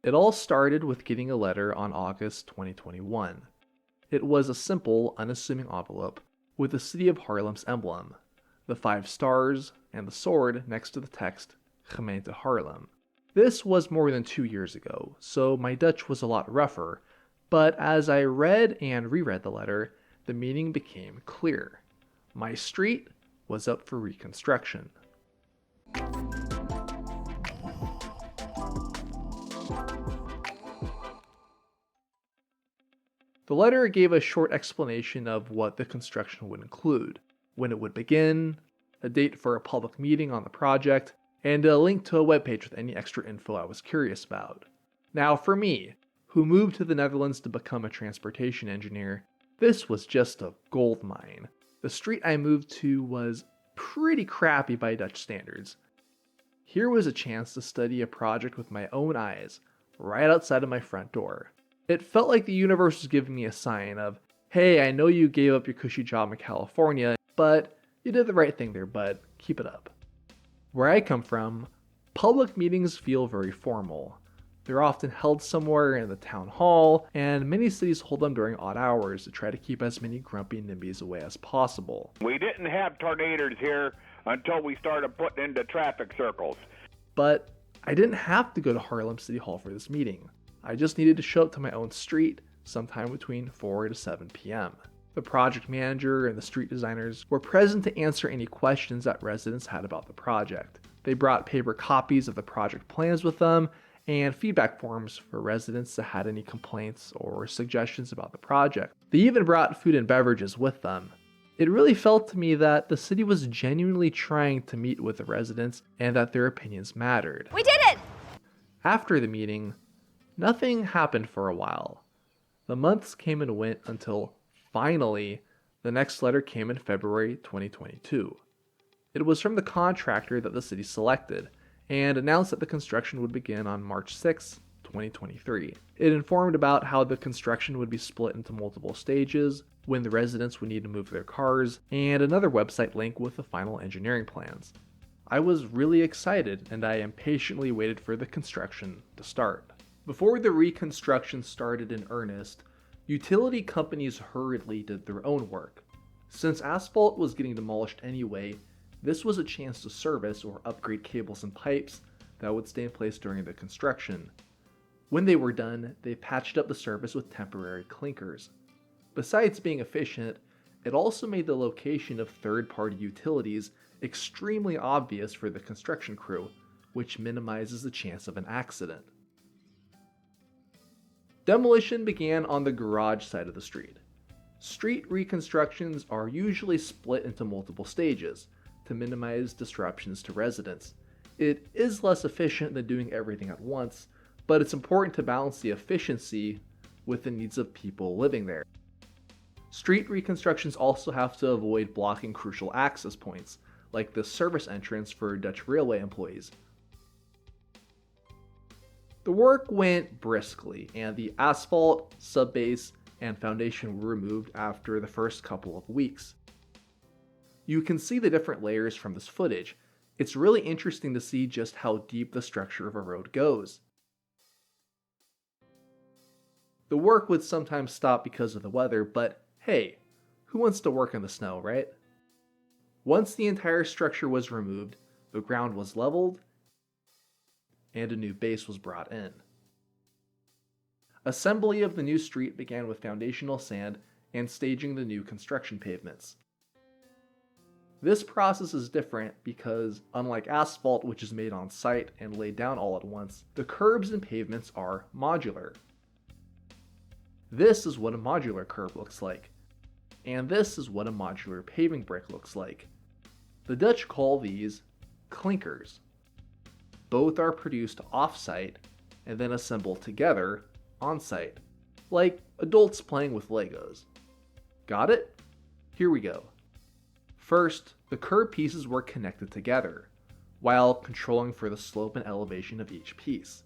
It all started with getting a letter on August 2021. It was a simple, unassuming envelope with the city of Haarlem's emblem, the 5 stars, and the sword next to the text, Gemeente Haarlem. This was more than 2 years ago, so my Dutch was a lot rougher, but as I read and reread the letter, the meaning became clear. My street was up for reconstruction. The letter gave a short explanation of what the construction would include, when it would begin, a date for a public meeting on the project, and a link to a webpage with any extra info I was curious about. Now for me, who moved to the Netherlands to become a transportation engineer, this was just a gold mine. The street I moved to was pretty crappy by Dutch standards. Here was a chance to study a project with my own eyes, right outside of my front door. It felt like the universe was giving me a sign of, hey, I know you gave up your cushy job in California, but you did the right thing there, bud. Keep it up. Where I come from, public meetings feel very formal. They're often held somewhere in the town hall, and many cities hold them during odd hours to try to keep as many grumpy NIMBYs away as possible. We didn't have tornadoes here until we started putting into traffic circles. But I didn't have to go to Haarlem City Hall for this meeting. I just needed to show up to my own street sometime between 4 to 7 p.m. The project manager and the street designers were present to answer any questions that residents had about the project. They brought paper copies of the project plans with them and feedback forms for residents that had any complaints or suggestions about the project. They even brought food and beverages with them. It really felt to me that the city was genuinely trying to meet with the residents and that their opinions mattered. We did it! After the meeting, nothing happened for a while. The months came and went until, finally, the next letter came in February 2022. It was from the contractor that the city selected, and announced that the construction would begin on March 6, 2023. It informed about how the construction would be split into multiple stages, when the residents would need to move their cars, and another website link with the final engineering plans. I was really excited, and I impatiently waited for the construction to start. Before the reconstruction started in earnest, utility companies hurriedly did their own work. Since asphalt was getting demolished anyway, this was a chance to service or upgrade cables and pipes that would stay in place during the construction. When they were done, they patched up the surface with temporary klinkers. Besides being efficient, it also made the location of third-party utilities extremely obvious for the construction crew, which minimizes the chance of an accident. Demolition began on the garage side of the street. Street reconstructions are usually split into multiple stages to minimize disruptions to residents. It is less efficient than doing everything at once, but it's important to balance the efficiency with the needs of people living there. Street reconstructions also have to avoid blocking crucial access points, like the service entrance for Dutch railway employees. The work went briskly, and the asphalt, subbase, and foundation were removed after the first couple of weeks. You can see the different layers from this footage. It's really interesting to see just how deep the structure of a road goes. The work would sometimes stop because of the weather, but hey, who wants to work in the snow, right? Once the entire structure was removed, the ground was leveled, and a new base was brought in. Assembly of the new street began with foundational sand and staging the new construction pavements. This process is different because, unlike asphalt, which is made on site and laid down all at once, the curbs and pavements are modular. This is what a modular curb looks like, and this is what a modular paving brick looks like. The Dutch call these klinkers. Both are produced off-site and then assembled together on-site, like adults playing with Legos. Got it? Here we go. First, the curb pieces were connected together, while controlling for the slope and elevation of each piece.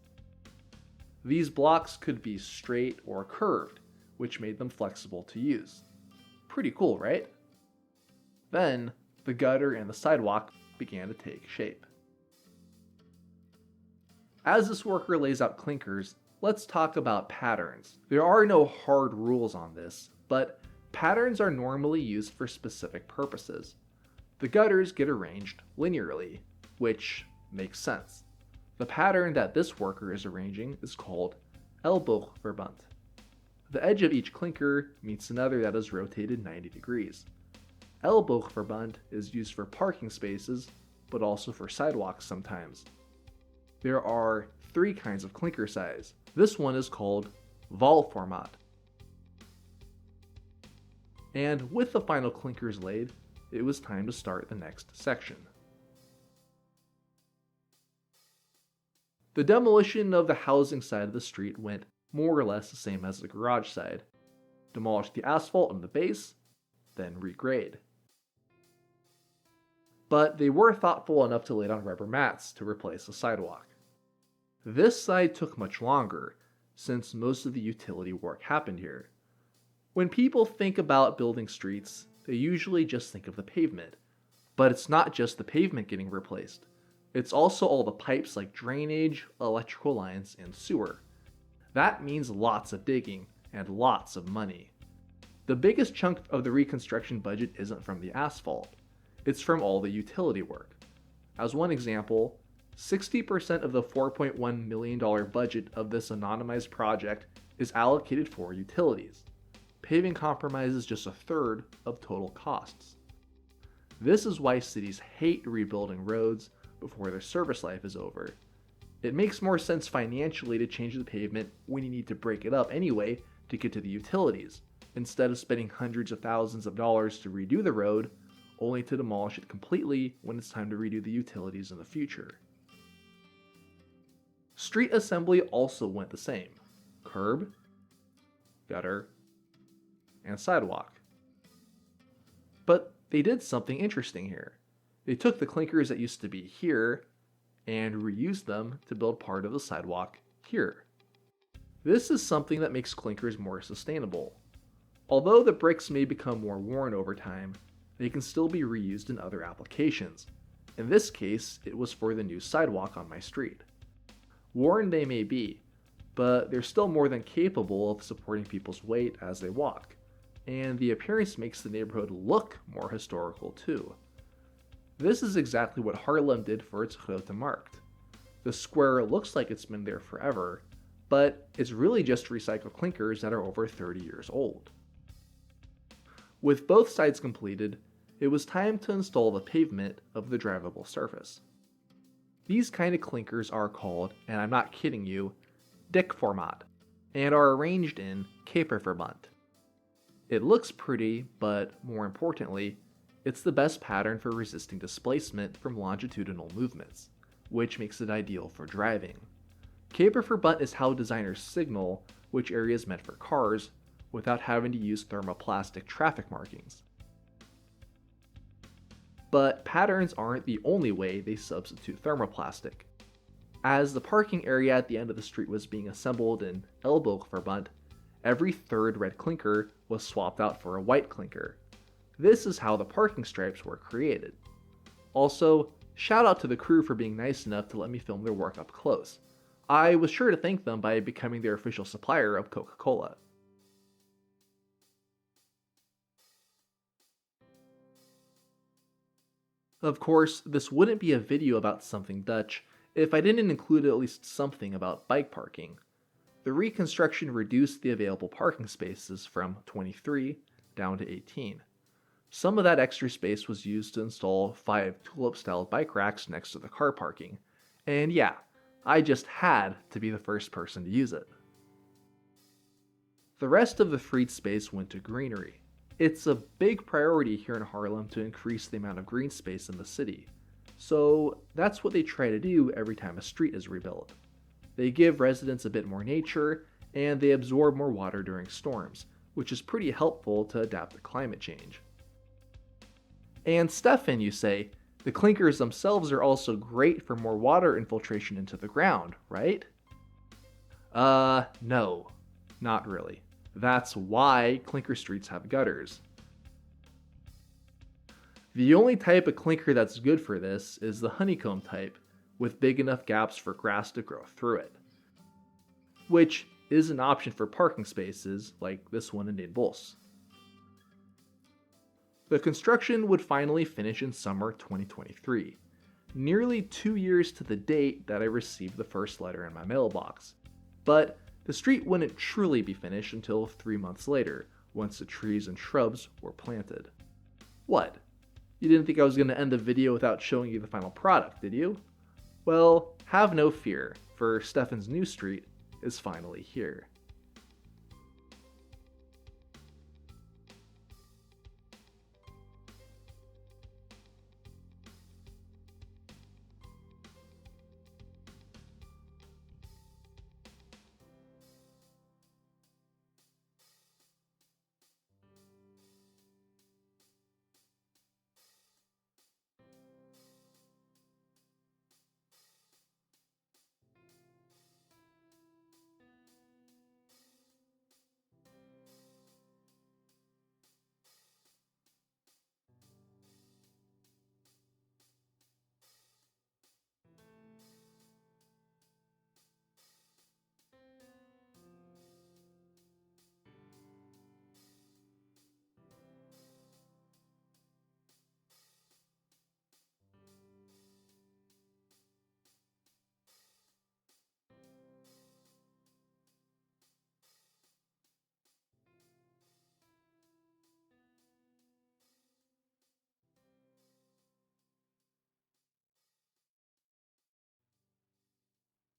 These blocks could be straight or curved, which made them flexible to use. Pretty cool, right? Then, the gutter and the sidewalk began to take shape. As this worker lays out klinkers, let's talk about patterns. There are no hard rules on this, but patterns are normally used for specific purposes. The gutters get arranged linearly, which makes sense. The pattern that this worker is arranging is called Ellboogverband. The edge of each clinker meets another that is rotated 90 degrees. Ellboogverband is used for parking spaces, but also for sidewalks sometimes. There are 3 kinds of clinker size. This one is called Valformat. And with the final clinkers laid, it was time to start the next section. The demolition of the housing side of the street went more or less the same as the garage side. Demolish the asphalt on the base, then regrade. But they were thoughtful enough to lay down rubber mats to replace the sidewalk. This side took much longer, since most of the utility work happened here. When people think about building streets, they usually just think of the pavement. But it's not just the pavement getting replaced. It's also all the pipes like drainage, electrical lines, and sewer. That means lots of digging and lots of money. The biggest chunk of the reconstruction budget isn't from the asphalt. It's from all the utility work. As one example, 60% of the $4.1 million budget of this anonymized project is allocated for utilities. Paving compromises just a third of total costs. This is why cities hate rebuilding roads before their service life is over. It makes more sense financially to change the pavement when you need to break it up anyway to get to the utilities, instead of spending hundreds of thousands of dollars to redo the road, only to demolish it completely when it's time to redo the utilities in the future. Street assembly also went the same. Curb, gutter, and sidewalk. But they did something interesting here. They took the clinkers that used to be here and reused them to build part of the sidewalk here. This is something that makes clinkers more sustainable. Although the bricks may become more worn over time, they can still be reused in other applications. In this case, it was for the new sidewalk on my street. Worn they may be, but they're still more than capable of supporting people's weight as they walk, and the appearance makes the neighborhood look more historical too. This is exactly what Haarlem did for its Grote Markt. The square looks like it's been there forever, but it's really just recycled clinkers that are over 30 years old. With both sides completed, it was time to install the pavement of the drivable surface. These kind of clinkers are called, and I'm not kidding you, dikformat, and are arranged in keperverband. It looks pretty, but more importantly, it's the best pattern for resisting displacement from longitudinal movements, which makes it ideal for driving. Keperverband is how designers signal which area is meant for cars without having to use thermoplastic traffic markings. But patterns aren't the only way they substitute thermoplastic. As the parking area at the end of the street was being assembled in Ellboogverband, every third red clinker was swapped out for a white clinker. This is how the parking stripes were created. Also, shout out to the crew for being nice enough to let me film their work up close. I was sure to thank them by becoming their official supplier of Coca-Cola. Of course, this wouldn't be a video about something Dutch if I didn't include at least something about bike parking. The reconstruction reduced the available parking spaces from 23 down to 18. Some of that extra space was used to install 5 tulip-style bike racks next to the car parking, and yeah, I just had to be the first person to use it. The rest of the freed space went to greenery. It's a big priority here in Haarlem to increase the amount of green space in the city, so that's what they try to do every time a street is rebuilt. They give residents a bit more nature, and they absorb more water during storms, which is pretty helpful to adapt to climate change. And Stefan, you say, the clinkers themselves are also great for more water infiltration into the ground, right? No, not really. That's why clinker streets have gutters. The only type of clinker that's good for this is the honeycomb type, with big enough gaps for grass to grow through it. which is an option for parking spaces like this one in Den Bosch. The construction would finally finish in summer 2023, nearly 2 years to the date that I received the first letter in my mailbox. But the street wouldn't truly be finished until 3 months later, once the trees and shrubs were planted. What? You didn't think I was going to end the video without showing you the final product, did you? Well, have no fear, for Stefan's new street is finally here.